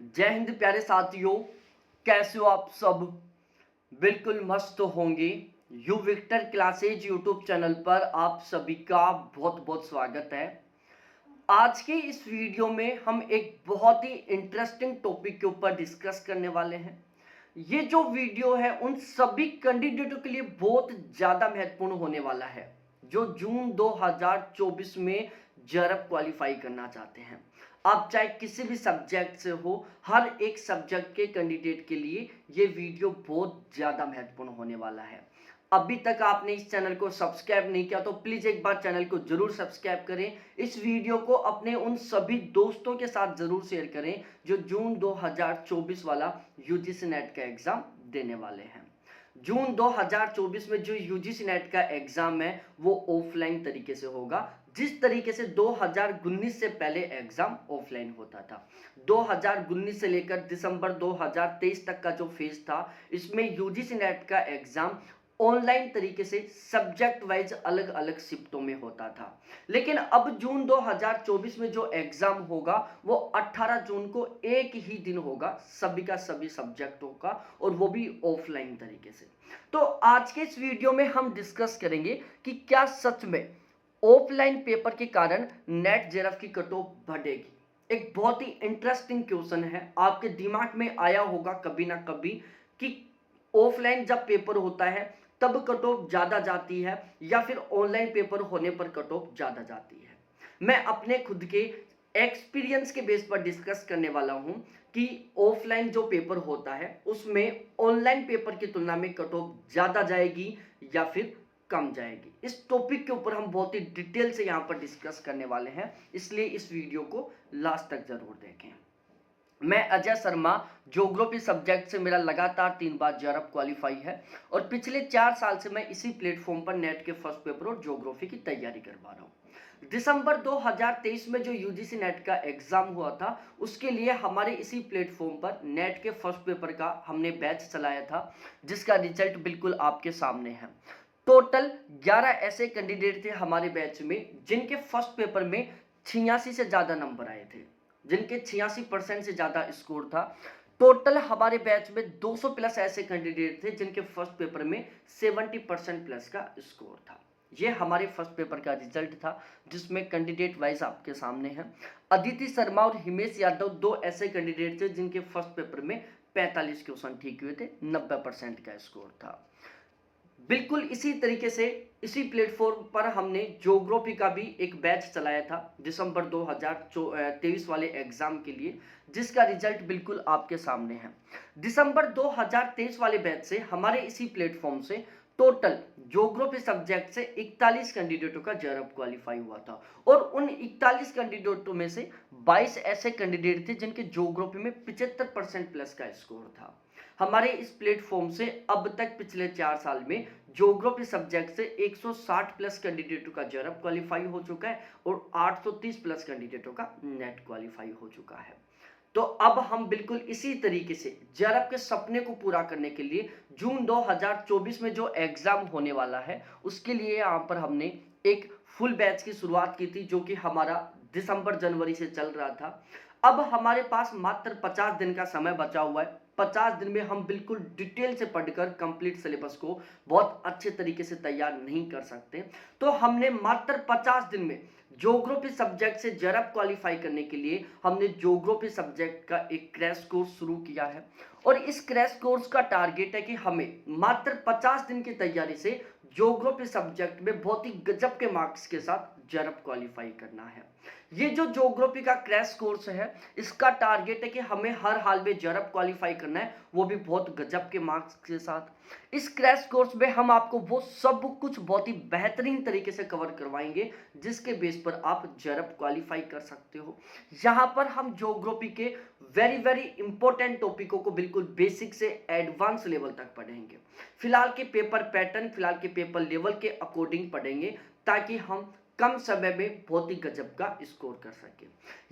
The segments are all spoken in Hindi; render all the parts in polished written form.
जय हिंद प्यारे साथियों। कैसे हो आप सब? बिल्कुल मस्त होंगे। You Victor classes YouTube channel पर आप सभी का बहुत बहुत स्वागत है। आज के इस वीडियो में हम एक बहुत ही इंटरेस्टिंग टॉपिक के ऊपर डिस्कस करने वाले हैं। ये जो वीडियो है उन सभी कैंडिडेटों के लिए बहुत ज़्यादा महत्वपूर्ण होने वाला है जो जून 2024 में जरब क्वालिफाई करना चाहते हैं। आप चाहे किसी भी सब्जेक्ट से हो, हर एक सब्जेक्ट के कैंडिडेट के लिए ये वीडियो बहुत ज़्यादा महत्वपूर्ण होने वाला है। अभी तक आपने इस चैनल को सब्सक्राइब नहीं किया तो प्लीज़ एक बार चैनल को जरूर सब्सक्राइब करें। इस वीडियो को अपने उन सभी दोस्तों के साथ जरूर शेयर करें जो जून 2024 वाला यूजीसी नेट का एग्जाम देने वाले हैं। जून 2024 में जो यूजीसी नेट का एग्जाम है वो ऑफलाइन तरीके से होगा, जिस तरीके से 2019 से पहले एग्जाम ऑफलाइन होता था। 2019 से लेकर दिसंबर 2023 तक का जो फेज था, इसमें यूजीसी नेट का एग्जाम ऑनलाइन तरीके से सब्जेक्ट वाइज अलग अलग शिफ्टों में होता था। लेकिन अब जून 2024 में जो एग्जाम होगा वो 18 जून को एक ही दिन होगा सभी का सभी सब्जेक्टों का, और वो भी ऑफलाइन तरीके से। तो आज के इस वीडियो में हम डिस्कस करेंगे कि क्या सच में ऑफलाइन पेपर के कारण नेट जेआरएफ की कट ऑफ बढ़ेगी। एक बहुत ही इंटरेस्टिंग क्वेश्चन है, आपके दिमाग में आया होगा कभी ना कभी कि ऑफलाइन जब पेपर होता है तब कट ऑफ ज़्यादा जाती है या फिर ऑनलाइन पेपर होने पर कट ऑफ ज़्यादा जाती है। मैं अपने खुद के एक्सपीरियंस के बेस पर डिस्कस करने वाला हूं कि ऑफलाइन जो पेपर होता है उसमें ऑनलाइन पेपर की तुलना में कट ऑफ ज़्यादा जाएगी या फिर कम जाएगी। इस टॉपिक के ऊपर हम बहुत ही डिटेल से यहाँ पर डिस्कस करने वाले हैं, इसलिए इस वीडियो को लास्ट तक जरूर देखें। मैं अजय शर्मा, ज्योग्राफी सब्जेक्ट से मेरा लगातार 3 बार जेआरएफ क्वालिफाई है और पिछले 4 साल से मैं इसी प्लेटफॉर्म पर नेट के फर्स्ट पेपर और ज्योग्राफी की तैयारी करवा रहा हूँ। दिसंबर 2023 में जो यूजीसी नेट का एग्जाम हुआ था उसके लिए हमारे इसी प्लेटफॉर्म पर नेट के फर्स्ट पेपर का हमने बैच चलाया था, जिसका रिजल्ट बिल्कुल आपके सामने है। टोटल 11 ऐसे कैंडिडेट थे हमारे बैच में जिनके फर्स्ट पेपर में 86 से ज़्यादा नंबर आए थे, जिनके 86% से ज़्यादा स्कोर था। टोटल हमारे बैच में 200 प्लस ऐसे कैंडिडेट थे जिनके फर्स्ट पेपर में 70% प्लस का स्कोर था। ये हमारे फर्स्ट पेपर का रिजल्ट था, जिसमें कैंडिडेट वाइज आपके सामने है। अदिति शर्मा और हिमेश यादव 2 ऐसे कैंडिडेट थे जिनके फर्स्ट पेपर में 45 क्वेश्चन ठीक हुए थे, 90% का स्कोर था। बिल्कुल इसी तरीके से इसी प्लेटफॉर्म पर हमने ज्योग्राफी का भी एक बैच चलाया था दिसंबर 2023 वाले एग्जाम के लिए, जिसका रिजल्ट बिल्कुल आपके सामने है। दिसंबर 2023 वाले बैच से हमारे इसी प्लेटफॉर्म से टोटल ज्योग्राफी सब्जेक्ट से 41 कैंडिडेटों का जेआरएफ क्वालिफाई हुआ था, और उन 41 कैंडिडेटों में से 22 ऐसे कैंडिडेट थे जिनके ज्योग्राफी में 75% प्लस का स्कोर था। हमारे इस प्लेटफॉर्म से अब तक पिछले 4 साल में ज्योग्राफी सब्जेक्ट से 160 प्लस कैंडिडेटों का जेआरएफ क्वालिफाई हो चुका है और 830 प्लस कैंडिडेटों का नेट क्वालिफाई हो चुका है। तो अब हम बिल्कुल इसी तरीके से जेआरएफ के सपने को पूरा करने के लिए जून 2024 में जो एग्जाम होने वाला है उसके लिए यहाँ पर हमने एक फुल बैच की शुरुआत की थी, जो कि हमारा दिसंबर जनवरी से चल रहा था। अब हमारे पास मात्र 50 दिन का समय बचा हुआ है। 50 दिन में हम बिल्कुल डिटेल से पढ़कर कंप्लीट सिलेबस को बहुत अच्छे तरीके से तैयार नहीं कर सकते, तो हमने मात्र 50 दिन में ज्योग्राफी सब्जेक्ट से जेआरएफ क्वालिफाई करने के लिए हमने ज्योग्राफी सब्जेक्ट का एक क्रैश कोर्स शुरू किया है। और इस क्रैश कोर्स का टारगेट है कि हमें मात्र 50 दिन की तैयारी से ज्योग्राफी सब्जेक्ट में बहुत ही गजब के मार्क्स के साथ जेआरएफ क्वालिफाई करना है। ये जो ज्योग्राफी का क्रैश कोर्स है, इसका टारगेट है कि हमें हर हाल में जेआरएफ क्वालिफाई करना है, वो भी बहुत गजब के मार्क्स के साथ। इस क्रैश कोर्स में हम आपको वो सब कुछ बहुत ही बेहतरीन तरीके से कवर करवाएंगे जिसके बेस पर आप जेआरएफ क्वालिफाई कर सकते हो। यहाँ पर हम ज्योग्राफी के वेरी वेरी इंपॉर्टेंट टॉपिकों को बिल्कुल बेसिक से एडवांस लेवल तक पढ़ेंगे। फिलहाल के पेपर पैटर्न, फिलहाल के पेपर लेवल के अकॉर्डिंग पढ़ेंगे, ताकि हम कम समय में बहुत ही गजब का स्कोर कर सके।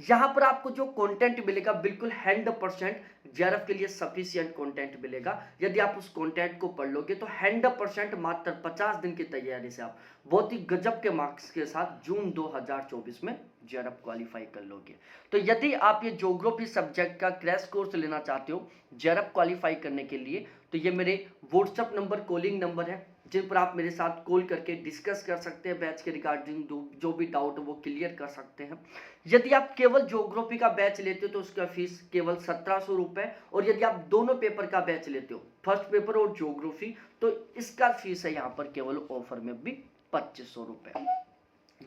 यहाँ पर आपको जो कंटेंट मिलेगा बिल्कुल 100% जेआरएफ के लिए सफिशिएंट कंटेंट मिलेगा। यदि आप उस कंटेंट को पढ़ लोगे तो 100% मात्र 50 दिन की तैयारी से आप बहुत ही गजब के मार्क्स के साथ जून 2024 में जेआरएफ क्वालिफाई कर लोगे। तो यदि आप ये ज्योग्राफी सब्जेक्ट का क्रैश कोर्स लेना चाहते हो जेआरएफ क्वालिफाई करने के लिए, तो ये मेरे व्हाट्सएप नंबर, कॉलिंग नंबर है, जिन पर आप मेरे साथ कॉल करके डिस्कस कर सकते हैं। बैच के रिगार्डिंग जो भी डाउट है वो क्लियर कर सकते हैं। यदि आप केवल ज्योग्राफी का बैच लेते हो तो उसका फीस केवल 1700 रुपये, और यदि आप दोनों पेपर का बैच लेते हो, फर्स्ट पेपर और ज्योग्राफी, तो इसका फीस है यहाँ पर केवल ऑफर में भी 2500 रुपये।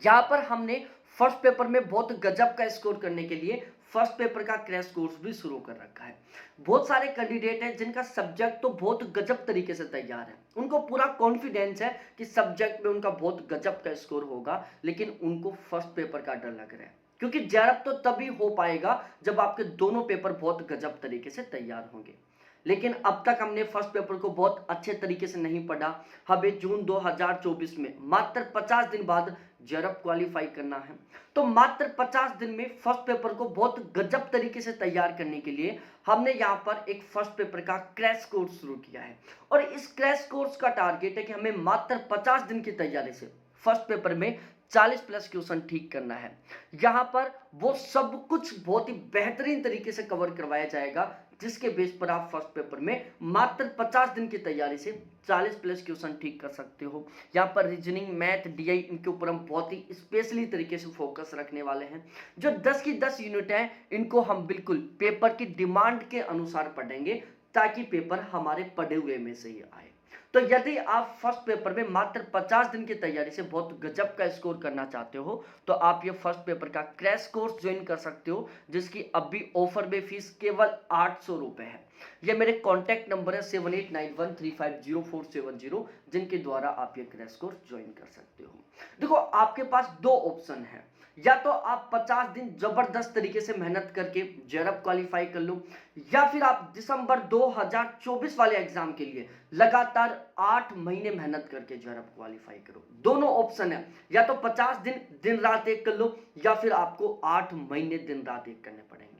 यहाँ पर हमने फर्स्ट पेपर में बहुत गजब का स्कोर करने के लिए फर्स्ट पेपर का क्रैश कोर्स भी शुरू कर रखा है। बहुत सारे कैंडिडेट हैं जिनका सब्जेक्ट तो बहुत गजब तरीके से तैयार है, उनको पूरा कॉन्फिडेंस है कि सब्जेक्ट में उनका बहुत गजब का स्कोर होगा, लेकिन उनको फर्स्ट पेपर का डर लग रहा है, क्योंकि जेआरएफ तो तभी हो पाएगा जब आपके दोनों पेपर बहुत गजब तरीके से तैयार होंगे। लेकिन अब तक हमने फर्स्ट पेपर को बहुत अच्छे तरीके से नहीं पढ़ा। हमें जून 2024 में मात्र 50 दिन बाद जेआरएफ क्वालिफाई करना है, तो मात्र 50 दिन में फर्स्ट पेपर को बहुत गजब तरीके से तैयार करने के लिए हमने यहाँ पर एक फर्स्ट पेपर का क्रैश कोर्स शुरू किया है। और इस क्रैश कोर्स का टारगेट है कि हमें मात्र 50 दिन की तैयारी से फर्स्ट पेपर में 40+ क्वेश्चन ठीक करना है। यहाँ पर वो सब कुछ बहुत ही बेहतरीन तरीके से कवर करवाया जाएगा, जिसके बेस पर आप फर्स्ट पेपर में मात्र 50 दिन की तैयारी से 40+ क्वेश्चन ठीक कर सकते हो। यहाँ पर रीजनिंग, मैथ, डीआई, इनके ऊपर हम बहुत ही स्पेशली तरीके से फोकस रखने वाले हैं। जो 10 की 10 यूनिट हैं, इनको हम बिल्कुल पेपर की डिमांड के अनुसार पढ़ेंगे, ताकि पेपर हमारे पढ़े हुए में से ही आए। तो यदि आप फर्स्ट पेपर में मात्र 50 दिन की तैयारी से बहुत गजब का स्कोर करना चाहते हो, तो आप ये फर्स्ट पेपर का क्रैश कोर्स ज्वाइन कर सकते हो, जिसकी अभी ऑफर में फीस केवल 800 रुपये है। ये मेरे कॉन्टैक्ट नंबर है 7891350470, जिनके द्वारा आप ये क्रैश कोर्स ज्वाइन कर सकते हो। देखो, आपके पास दो ऑप्शन है, या तो आप 50 दिन जबरदस्त तरीके से मेहनत करके जेआरएफ क्वालिफाई कर लो, या फिर आप दिसंबर 2024 वाले एग्जाम के लिए लगातार 8 महीने मेहनत करके जेआरएफ क्वालिफाई करो। दोनों ऑप्शन है, या तो 50 दिन दिन रात एक कर लो, या फिर आपको 8 महीने दिन रात एक करने पड़ेंगे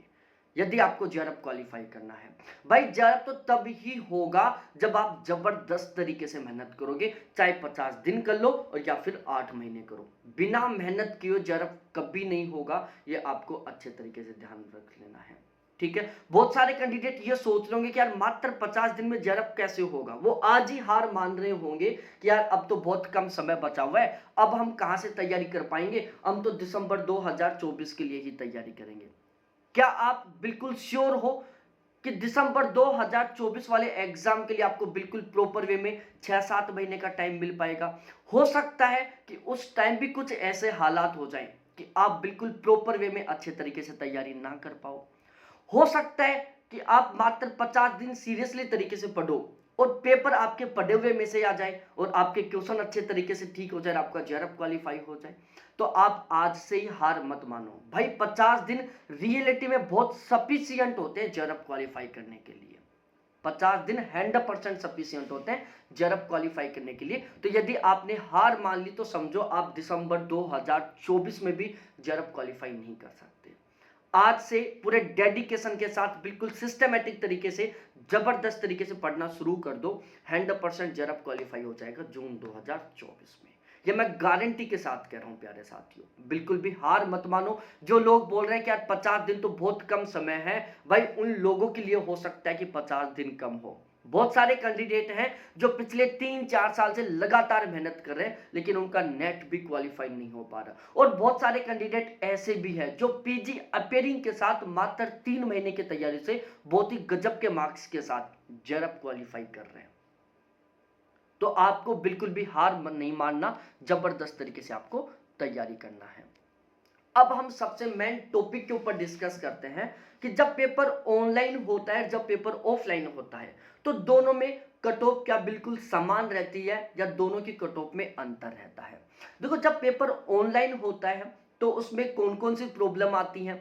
यदि आपको जेआरएफ क्वालिफाई करना है। भाई, जेआरएफ तो तब ही होगा जब आप जबरदस्त तरीके से मेहनत करोगे, चाहे 50 दिन कर लो और या फिर 8 महीने करो। बिना मेहनत किए जेआरएफ कभी नहीं होगा, ये आपको अच्छे तरीके से ध्यान रख लेना है, ठीक है। बहुत सारे कैंडिडेट ये सोच रहे होंगे कि यार मात्र 50 दिन में जेआरएफ कैसे होगा। वो आज ही हार मान रहे होंगे कि यार अब तो बहुत कम समय बचा हुआ है, अब हम कहां से तैयारी कर पाएंगे, हम तो दिसंबर 2024 के लिए ही तैयारी करेंगे। क्या आप बिल्कुल श्योर हो कि दिसंबर 2024 वाले एग्जाम के लिए आपको बिल्कुल प्रॉपर वे में 6-7 महीने का टाइम मिल पाएगा? हो सकता है कि उस टाइम भी कुछ ऐसे हालात हो जाएं कि आप बिल्कुल प्रॉपर वे में अच्छे तरीके से तैयारी ना कर पाओ। हो सकता है कि आप मात्र 50 दिन सीरियसली तरीके से पढ़ो और पेपर आपके पढ़े हुए में से आ जाए और आपके क्वेश्चन अच्छे तरीके से ठीक हो जाए, आपका जेआरएफ क्वालिफाई हो जाए। तो आप आज से ही हार मत मानो भाई, 50 दिन रियलिटी में बहुत सफिशिएंट होते हैं जेआरएफ क्वालिफाई करने के लिए। 50 दिन 100% सफिशिएंट होते हैं जेआरएफ क्वालिफाई करने के लिए। तो यदि आपने हार मान ली तो समझो आप दिसंबर 2024 में भी जेआरएफ क्वालिफाई नहीं कर सकते। आज से पूरे डेडिकेशन के साथ बिल्कुल सिस्टमेटिक तरीके से जबरदस्त तरीके से पढ़ना शुरू कर दो, 100% जेआरएफ क्वालिफाई हो जाएगा जून 2024 में। ये मैं गारंटी के साथ कह रहा हूं प्यारे साथियों, बिल्कुल भी हार मत मानो। जो लोग बोल रहे हैं कि यार 50 दिन तो बहुत कम समय है, भाई उन लोगों के लिए हो सकता है कि 50 दिन कम हो। बहुत सारे कैंडिडेट हैं जो पिछले 3-4 साल से लगातार मेहनत कर रहे हैं, लेकिन उनका नेट भी क्वालिफाई नहीं हो पा रहा। और बहुत सारे कैंडिडेट ऐसे भी हैं जो पीजी अपेयरिंग के साथ मात्र 3 महीने की तैयारी से बहुत ही गजब के मार्क्स के साथ जेआरएफ क्वालिफाई कर रहे हैं। तो आपको बिल्कुल भी हार नहीं मानना, जबरदस्त तरीके से आपको तैयारी करना है। अब हम सबसे मेन टॉपिक के ऊपर डिस्कस करते हैं कि जब पेपर ऑनलाइन होता है, जब पेपर ऑफलाइन होता है, तो दोनों में कट ऑफ क्या बिल्कुल समान रहती है या दोनों की कट ऑफ में अंतर रहता है? देखो, जब पेपर ऑनलाइन होता है तो उसमें कौन कौन सी प्रॉब्लम आती है,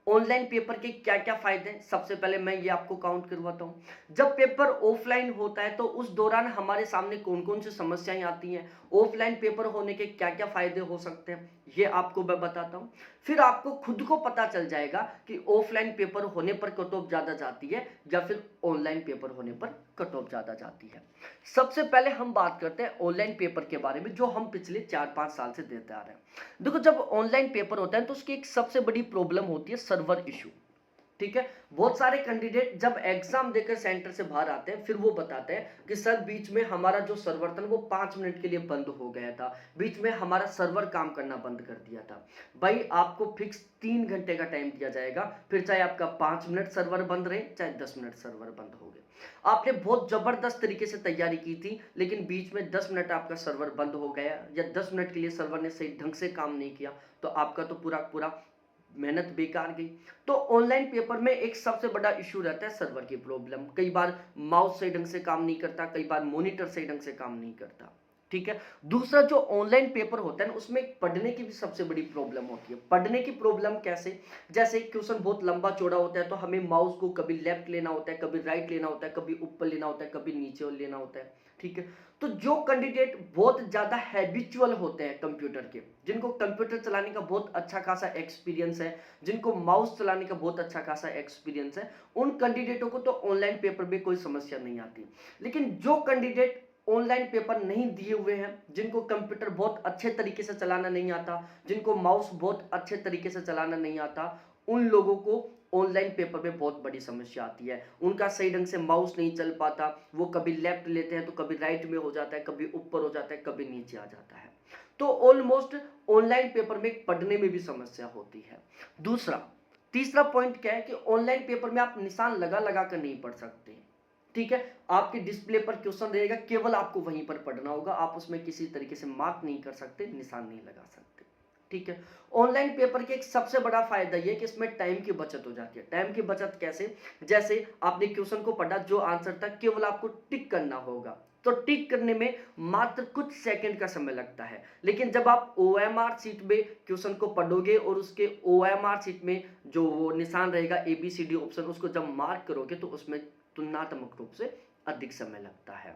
ऑनलाइन पेपर के क्या क्या फायदे हैं, सबसे पहले मैं ये आपको काउंट करवाता हूँ। जब पेपर ऑफलाइन होता है तो उस दौरान हमारे सामने कौन कौन सी समस्याएं आती हैं, ऑफलाइन पेपर होने के क्या क्या फायदे हो सकते हैं, ये आपको मैं बताता हूँ। फिर आपको खुद को पता चल जाएगा कि ऑफलाइन पेपर होने पर कट ऑफ ज़्यादा जाती है या फिर ऑनलाइन पेपर होने पर कट ऑफ ज़्यादा जाती है। सबसे पहले हम बात करते हैं ऑनलाइन पेपर के बारे में, जो हम पिछले 4-5 साल से देते आ रहे हैं। देखो, जब ऑनलाइन पेपर होता है तो उसकी एक सबसे बड़ी प्रॉब्लम होती है सर्वर इशू। ठीक है, बहुत सारे कैंडिडेट जब एग्जाम देकर सेंटर से बाहर आते हैं फिर वो बताते हैं कि सर बीच में हमारा जो सर्वर था वो 5 मिनट के लिए बंद हो गया था, बीच में हमारा सर्वर काम करना बंद कर दिया था। भाई, आपको फिक्स 3 घंटे का टाइम दिया जाएगा, फिर चाहे आपका 5 मिनट सर्वर बंद रहे चाहे 10 मिनट सर्वर बंद हो गए। आपने बहुत जबरदस्त तरीके से तैयारी की थी लेकिन बीच में 10 मिनट आपका सर्वर बंद हो गया या 10 मिनट के लिए सर्वर ने सही ढंग से काम नहीं किया तो आपका तो पूरा पूरा मेहनत बेकार गई। तो ऑनलाइन पेपर में एक सबसे बड़ा इशू रहता है सर्वर की प्रॉब्लम। कई बार माउस सही ढंग से काम नहीं करता, कई बार मॉनिटर सही ढंग से काम नहीं करता। ठीक है, दूसरा जो ऑनलाइन पेपर होता है ना उसमें पढ़ने की भी सबसे बड़ी प्रॉब्लम होती है। पढ़ने की प्रॉब्लम कैसे, जैसे क्वेश्चन बहुत लंबा चौड़ा होता है तो हमें माउस को कभी लेफ्ट लेना होता है, कभी राइट लेना होता है, कभी ऊपर लेना होता है, कभी नीचे लेना होता है। ठीक है, तो जो कैंडिडेट बहुत ज्यादा हैबिचुअल होते हैं कंप्यूटर के, जिनको कंप्यूटर चलाने का बहुत अच्छा खासा एक्सपीरियंस है, जिनको माउस चलाने का बहुत अच्छा खासा एक्सपीरियंस है, उन कैंडिडेटों को तो ऑनलाइन पेपर में कोई समस्या नहीं आती। लेकिन जो कैंडिडेट ऑनलाइन पेपर नहीं दिए हुए हैं, जिनको कंप्यूटर बहुत अच्छे तरीके से चलाना नहीं आता, जिनको माउस बहुत अच्छे तरीके से चलाना नहीं आता, उन लोगों को ऑनलाइन पेपर में बहुत बड़ी समस्या आती है। उनका सही ढंग से माउस नहीं चल पाता, वो कभी लेफ्ट लेते हैं तो कभी राइट में हो जाता है, कभी ऊपर हो जाता है, कभी नीचे आ जाता है। तो ऑलमोस्ट ऑनलाइन पेपर में पढ़ने में भी समस्या होती है। दूसरा, तीसरा पॉइंट क्या है कि ऑनलाइन पेपर में आप निशान लगा लगा कर नहीं पढ़ सकते। ठीक है, आपके डिस्प्ले पर क्वेश्चन रहेगा, केवल आपको वहीं पर पढ़ना होगा, आप उसमें किसी तरीके से मार्क नहीं कर सकते, निशान नहीं लगा सकते। ठीक है, ऑनलाइन पेपर के एक सबसे बड़ा फायदा यह कि इसमें टाइम की बचत हो जाती है। टाइम की बचत कैसे, जैसे आपने क्वेश्चन को पढ़ा, जो आंसर था केवल आपको टिक करना होगा, तो टिक करने में मात्र कुछ सेकंड का समय लगता है। लेकिन जब आप ओएमआर शीट में क्वेश्चन को पढ़ोगे और उसके ओएमआर शीट में जो वो निशान रहेगा एबीसीडी ऑप्शन, उसको जब मार्क करोगे तो उसमें तुलनात्मक रूप से अधिक समय लगता है।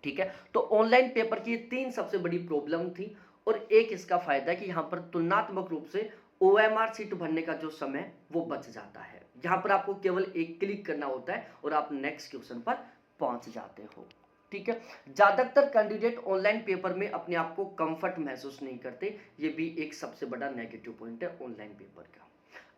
ठीक है, तो ऑनलाइन पेपर की 3 सबसे बड़ी प्रॉब्लम थी और एक इसका फायदा है कि यहाँ पर तुलनात्मक रूप से ओएमआर सीट भरने का जो समय वो बच जाता है। यहाँ पर आपको केवल एक क्लिक करना होता है और आप नेक्स्ट क्वेश्चन पर पहुंच जाते हो। ठीक है, ज्यादातर कैंडिडेट ऑनलाइन पेपर में अपने आप को कंफर्ट महसूस नहीं करते, ये भी एक सबसे बड़ा नेगेटिव पॉइंट है ऑनलाइन पेपर का।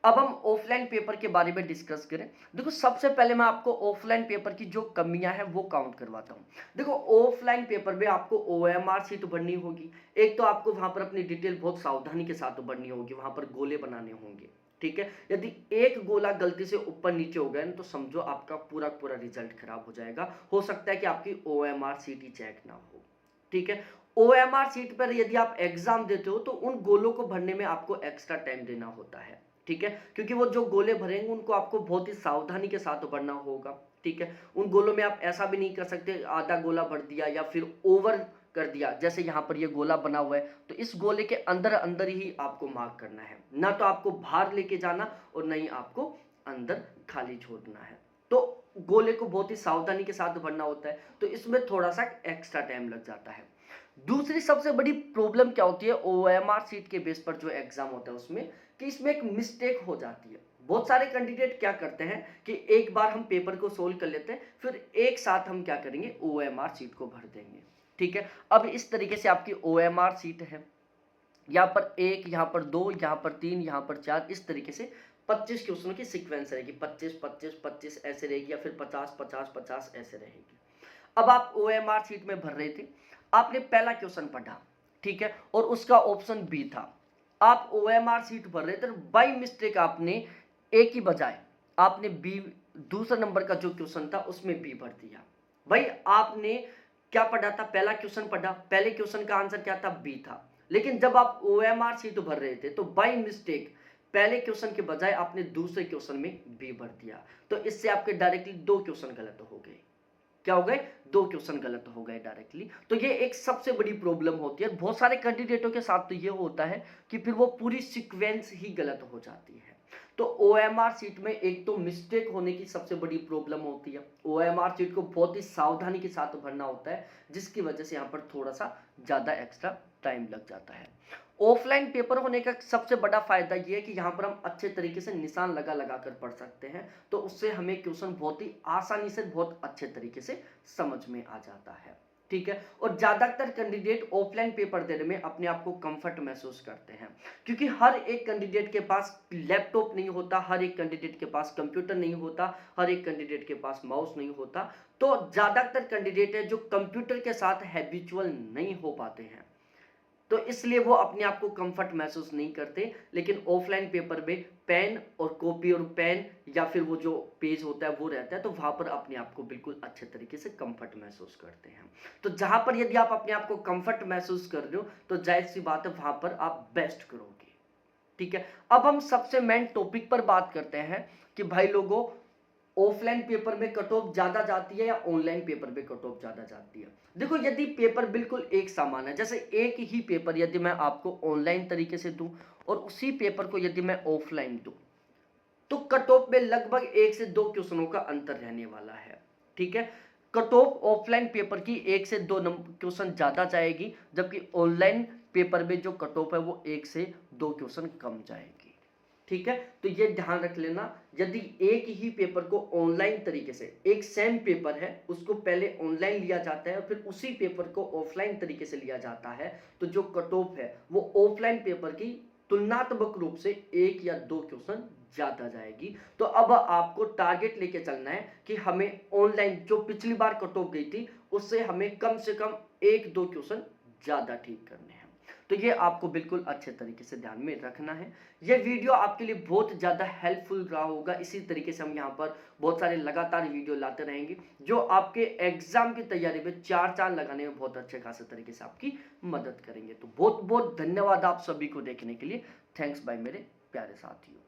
अब हम ऑफलाइन पेपर के बारे में डिस्कस करें। देखो, सबसे पहले मैं आपको ऑफलाइन पेपर की जो कमियां हैं वो काउंट करवाता हूं। देखो, ऑफलाइन पेपर में आपको ओएमआर शीट भरनी होगी। एक तो आपको वहां पर अपनी डिटेल बहुत सावधानी के साथ भरनी होगी, वहां पर गोले बनाने होंगे। ठीक है, यदि एक गोला गलती से ऊपर नीचे हो गया तो समझो आपका पूरा पूरा रिजल्ट खराब हो जाएगा। हो सकता है कि आपकी ओएमआर शीट ही चेक ना हो। ठीक है, ओएमआर शीट पर यदि आप एग्जाम देते हो तो उन गोलों को भरने में आपको एक्स्ट्रा टाइम देना होता है। ठीक है, क्योंकि वो जो गोले भरेंगे उनको आपको बहुत ही सावधानी के साथ भरना होगा। ठीक है, उन गोलों में आप ऐसा भी नहीं कर सकते आधा गोला भर दिया या फिर ओवर कर दिया। जैसे यहाँ पर ये गोला बना हुआ है तो इस गोले के अंदर अंदर ही आपको मार्क करना है, ना तो आपको बाहर लेके जाना और ना ही आपको अंदर खाली छोड़ना है। तो गोले को बहुत ही सावधानी के साथ भरना होता है, तो इसमें थोड़ा सा एक्स्ट्रा टाइम लग जाता है। दूसरी सबसे बड़ी प्रॉब्लम क्या होती है ओएमआर सीट के बेस पर जो एग्जाम होता है उसमें, कि इसमें एक मिस्टेक हो जाती है। बहुत सारे कैंडिडेट क्या करते हैं कि एक बार हम पेपर को सोल्व कर लेते हैं, फिर एक साथ हम क्या करेंगे ओएमआर सीट को भर देंगे। ठीक है, अब इस तरीके से आपकी ओएमआर सीट है, यहाँ पर 1, यहाँ पर 2, यहाँ पर 3, यहाँ पर 4, इस तरीके से 25 क्वेश्चनों की सीक्वेंस रहेगी। 25 25 25 ऐसे रहेगी या फिर 50 50 50 ऐसे रहेगी। अब आप ओएमआर सीट में भर रहे थे, आपने पहला क्वेश्चन पढ़ा, ठीक है, और उसका ऑप्शन बी था। आप ओएमआर सीट भर रहे थे, बाय मिस्टेक आपने ए की बजाय आपने बी, दूसरा नंबर का जो क्वेश्चन था उसमें बी भर दिया। भाई, आपने क्या पढ़ा था, पहला क्वेश्चन पढ़ा, पहले क्वेश्चन का आंसर क्या था, बी था। लेकिन जब आप ओएमआर सीट भर रहे थे तो बाय मिस्टेक पहले क्वेश्चन के बजाय आपने दूसरे क्वेश्चन में बी भर दिया, तो इससे आपके डायरेक्टली 2 क्वेश्चन गलत हो गए। क्या हो गए, 2 क्वेश्चन गलत हो गए डायरेक्टली। तो ये एक सबसे बड़ी प्रॉब्लम होती है। बहुत सारे कैंडिडेटों के साथ तो ये होता है कि फिर वो पूरी सीक्वेंस ही गलत हो जाती है। तो ओएमआर शीट में एक तो मिस्टेक होने की सबसे बड़ी प्रॉब्लम होती है। ओएमआर शीट को बहुत ही सावधानी के साथ भरना होता है, जिसकी वजह से यहाँ पर थोड़ा सा ज़्यादा एक्स्ट्रा टाइम लग जाता है। ऑफलाइन पेपर होने का सबसे बड़ा फायदा ये है कि यहाँ पर हम अच्छे तरीके से निशान लगा लगा कर पढ़ सकते हैं, तो उससे हमें क्वेश्चन बहुत ही आसानी से बहुत अच्छे तरीके से समझ में आ जाता है। ठीक है, और ज्यादातर कैंडिडेट ऑफलाइन पेपर देने में अपने आप को कंफर्ट महसूस करते हैं, क्योंकि हर एक कैंडिडेट के पास लैपटॉप नहीं होता, हर एक कैंडिडेट के पास कंप्यूटर नहीं होता, हर एक कैंडिडेट के पास माउस नहीं होता। तो ज्यादातर कैंडिडेट है जो कंप्यूटर के साथ हैबिचुअल नहीं हो पाते हैं, तो इसलिए वो अपने आप को कंफर्ट महसूस नहीं करते। लेकिन ऑफलाइन पेपर में पेन और कॉपी और पेन या फिर वो जो पेज होता है वो रहता है, तो वहां पर अपने आप को बिल्कुल अच्छे तरीके से कंफर्ट महसूस करते हैं। तो जहां पर यदि आप अपने आप को कंफर्ट महसूस कर रहे हो तो जाहिर सी बात है वहां पर आप बेस्ट करोगे। ठीक है, अब हम सबसे मेन टॉपिक पर बात करते हैं कि भाई लोगों, ऑफलाइन पेपर में कट ऑफ ज्यादा जाती है या ऑनलाइन पेपर में कट ऑफ ज्यादा जाती है। देखो, यदि पेपर बिल्कुल एक समान है, जैसे एक ही पेपर यदि मैं आपको ऑनलाइन तरीके से दूं और उसी पेपर को यदि मैं ऑफलाइन दूं, तो कट ऑफ में लगभग 1 से 2 क्वेश्चनों का अंतर रहने वाला है। ठीक है, कट ऑफ ऑफलाइन पेपर की 1 से 2 क्वेश्चन ज्यादा जाएगी, जबकि ऑनलाइन पेपर में जो कट ऑफ है वो 1 से 2 क्वेश्चन कम जाएगी। ठीक है, तो ये ध्यान रख लेना, यदि एक ही पेपर को ऑनलाइन तरीके से, एक सेम पेपर है उसको पहले ऑनलाइन लिया जाता है और फिर उसी पेपर को ऑफलाइन तरीके से लिया जाता है, तो जो कट ऑफ है वो ऑफलाइन पेपर की तुलनात्मक रूप से 1 या 2 क्वेश्चन ज्यादा जाएगी। तो अब आपको टारगेट लेके चलना है कि हमें ऑनलाइन जो पिछली बार कट ऑफ गई थी उससे हमें कम से कम 1-2 क्वेश्चन ज्यादा ठीक करने हैं। तो ये आपको बिल्कुल अच्छे तरीके से ध्यान में रखना है। ये वीडियो आपके लिए बहुत ज़्यादा हेल्पफुल रहा होगा। इसी तरीके से हम यहाँ पर बहुत सारे लगातार वीडियो लाते रहेंगे जो आपके एग्जाम की तैयारी में चार चांद लगाने में बहुत अच्छे खासे तरीके से आपकी मदद करेंगे। तो बहुत बहुत धन्यवाद आप सभी को देखने के लिए। थैंक्स बाय मेरे प्यारे साथियों।